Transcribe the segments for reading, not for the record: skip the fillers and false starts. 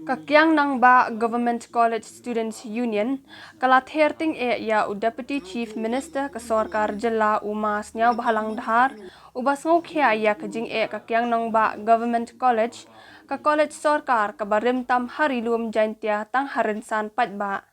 Kakyang nang ba Government College Students Union kalatherting ya Deputy Chief Minister ka Sarkar Jilla Umas Nyaw Bahalang Dhar ubas ngau khia ya kajing kakyang nang ba Government College ka College Sarkar ka barim tam harilum jaintia tang harinsan patba.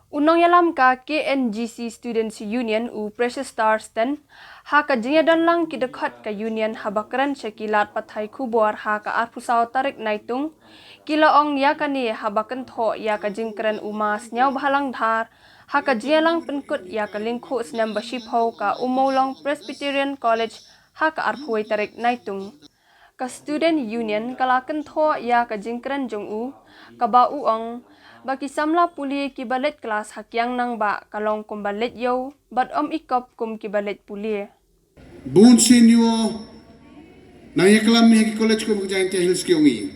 Unang yalam ka KNGC Students Union u Precious Stars ten ha ka jingadan lang kidekhat ka union habakran syakilat pathai kubor ha ka arpusau tarik naitung kilaong ya kani habakan tho ya ka jingkran umas nyaw bahalang dhar ha ka jingalang penkut ya ka lingkhu snam bashipho ka umolong Presbyterian College ha ka arpuai tarik naitung ka Student Union kalakan tho ya ka jingkran jong u ka ba uang baki samla puli kibalet kelas hakyang nang ba kalong kumbalet yo bat ikop kum kibalet puli. Bun senior nang yaklam mi college ko bugjain te hills kyongi.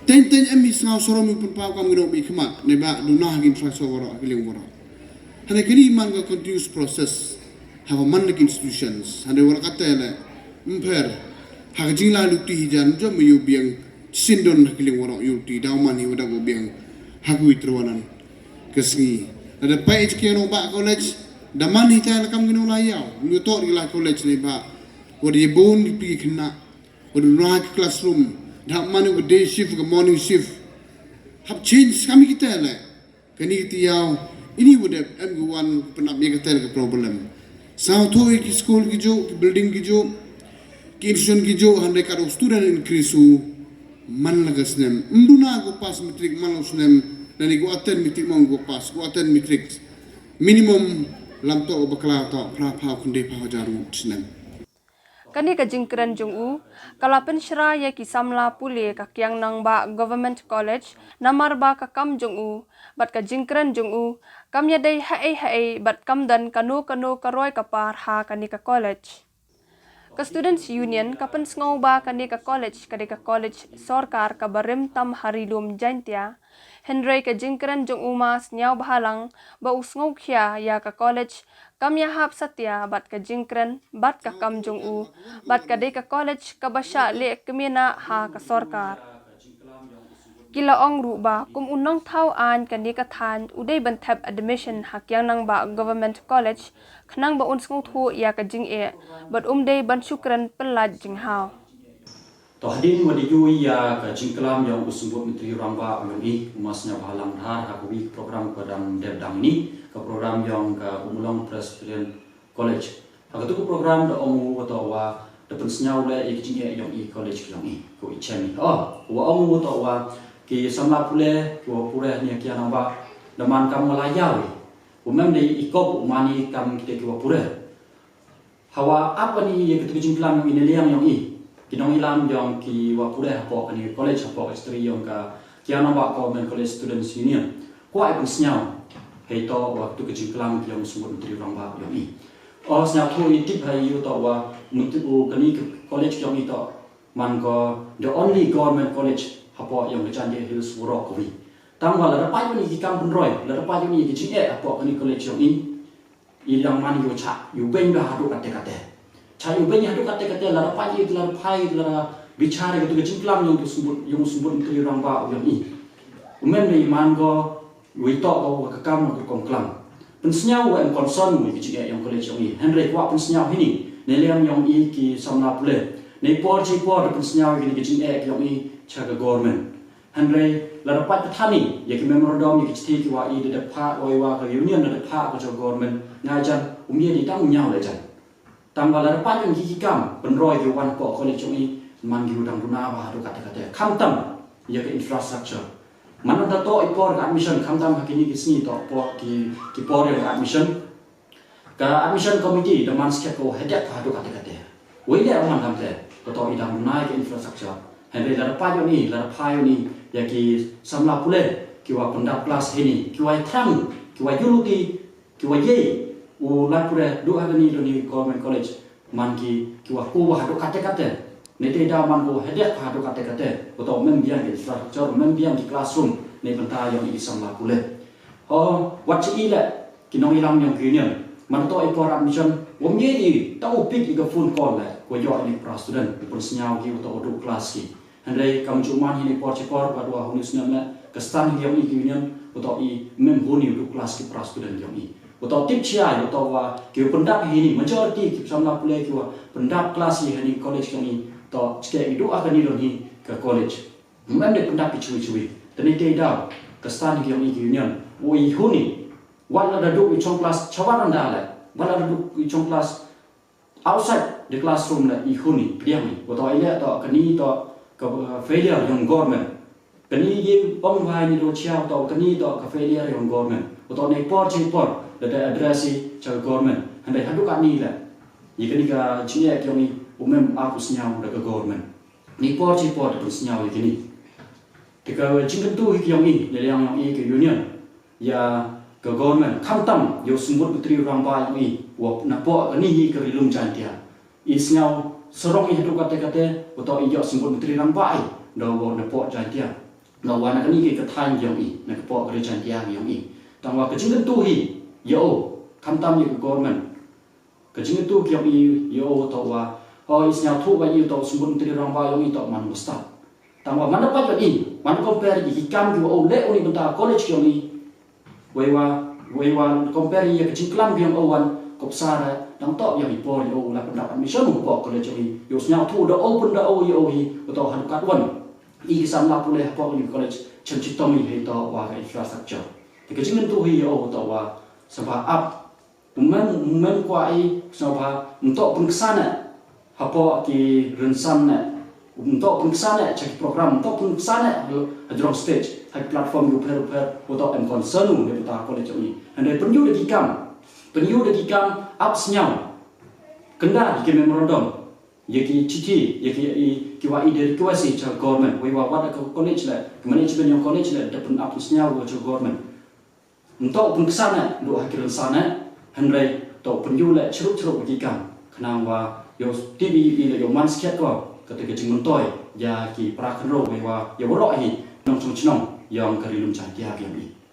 Ten emi sngau sorom pun pau kam ngiro mi khmat ne ba duna hagin fraso woro kiling woro. Hane kini man ga continuous process have a man institutions hane wor katele mper hagjing la luti hijan jo mi biang sindon hakiling warok yuti dauman hi wadak biang hagu itruanan kesngi ada pai HK ba college daman hi ta kam ginu layau ngutok di la college ni ba wadi bon di pi kena wadi right classroom dak manu ke day shift ke morning shift hab change kami kita la kani tiau ini wadak M1 penap ye ketel ke problem sao thoi ki school ki jo ki building ki jo ki institution ki jo hande karo student increase man lagas nem nduna go pas matric man usnem nani go attend matric mon go pas go attend matric minimum lamto bakla to pra pa kunde pa jaru snem Kani ka jingkran jong u kalapen syra ya ki samla puli ka kyang nang ba Government College namar ba ka kam jong u bat ka jingkran jong u kam ya dai hae bat kam dan kanu karoi ka par ha kani ka college ka Students Union kapan sngau ba kani ka college Sarkar ka barim tam harilum jaintia Henry ka jingkran jong umas nyaw bahalang ba usngau khia ya ka college kam ya hap satya bat ka jingkran bat ka kam jong u bat ka de ka college ka basha le kemina ha ka Sarkar kilaong ruba kum unang thau an kani ka than udai banthap admission hakyang nang ba Government College khnang ba unsngau thu ya ka jing bat dei ban syukran pelat jing hau to hadin wadi yu ya ka jingklam yang usubut menteri ramba umi umasnya bahalang dhar hakuwi program padang debdang ini ke program yang ke umulong Presbyterian College hagatu ku program da omu wa depan senyau le ikjing yang i college yang i ko ichani wa omu wa ki samla pule ko pure ni kia namba daman kam melayau umam ni ikop umani kam kita ki pure hawa apa ni yang kita jingklam ini liang yang i kinong ilam yang ki pure hapo ni college hapo history yang ka kia namba Government College Students Union ko ai pun senyau heito waktu ke jingklam yang sumber menteri ramba yang i senyau tu itip hai yu to wa menteri kani college yang i to man ko the only government college hapo yang kecanje hills wuro kowi tangwa la pa ni ki kam punroi la pa ni ki jinge hapo kani college yang i yang mani yo cha yu ben da hadu kate cha yu ben hadu kate la pa ni la pai la bicara gitu ke jingklam yang sumbut menteri ramba yang i umen ni mango wito ko ka kam ko kongklam pensnyau en concern mu ki jinge yang college yang i Henry kwa pensnyau hini neliam yang i ki samna pule nei por pensnyau ki jinge yang i chaga government Henry la rapat pathani ya ki memorandum ni ki wa i de pa oi wa ka union de pa ko government ngajan umia di tang nyau le jan tang la rapat yang ki kam penroi ki wan ko college ni man gi udang duna wa du kata kham tam ya ki infrastructure man da to i por admission kham tam hakini ki sni to po ki por ya admission committee de man skep ko hedak ka du kata we le man kam te to i dang duna ki infrastructure Henry la payo ni ya ki samla pule ki wa pendap kelas ini ki wa tham ki wa yuruti ki wa ye u la pure du agani do ni Government College man ki wa ku wa do kate ne te da man ko hedak ha do kate ko to mem biang ki structure mem biang ki classroom ne benta yang i samla pule wat chi ile ki nong ilam yang ki ni man to i por admission wom ye ni tau pik i ka phone call la ko yo ni pra student pun senyau ki to do class ki Handai kamu cuma ini por pada honusnya me kestan yang ini union atau i memhuni untuk kelas ke student yang ini. Atau tip cia atau kau pendak ini majority kita sama pulai kau pendak kelas ini college yang ini atau sekian itu akan dironi ke college. Memang dia pendak cuci. Tadi tidak kestan yang ini union. Woi huni wala ada duduk di kelas cawaran dah lah. Wala duduk di kelas outside the classroom lah ihuni dia ni. Atau ini atau kini atau ke failure yang government. Kini ye pembahayan itu ciao atau kini atau ke failure yang government. Atau naik por ada addresi cakap government. Handai haduk ni lah. Jika ni ke cina yang ni umum aku senyau dekat government. Ni por terus senyau yang ni. Dekat jingkat tu yang ni yang ni ke union ya ke government kamtam yo sumber putri orang baik ni wap napok ni ke rilum cantia. Isnyau serong i haduk kata atau iyo sumber putri orang baik dah napok cantia. Nawan nak ni ke ketan yang ni nak pok ke cantia yang ni. Tangwa ke jingkat tu yo kamtam ke government kecing itu kiam yo tawa isnya tu bagi tahu sumber menteri orang bayu itu man mustad tangwa mana pa ni man compare hikam jo le oni benta college kiam ni wewa compare ye kecing klam kiam owan kopsara dang top yang ipor yo la pendapat mission ko college ni yo snya tu da open da yo atau han katwan i samla puleh po ni college cemcitomi he to wa infrastructure kecing itu yo tawa sebab umum kuai sebab untuk pengesana apa ki rensana untuk pengesana cek program untuk pengesana adrong stage hai platform per untuk en concern de ta college ni andai penyu de kikam apps nyau kenda di memorandum yaki citi yaki kiwa ide request cek government we wa college la management yang college la dapat apps nyau cek government untuk pengesana dua hakiran sana handai atau penjual ceruk bagi kan kenang wa yo TV ile yo man sket ko ketika jingmentoi ya ki prakenro wa yo rohi nong yang kerilum cantia yang ni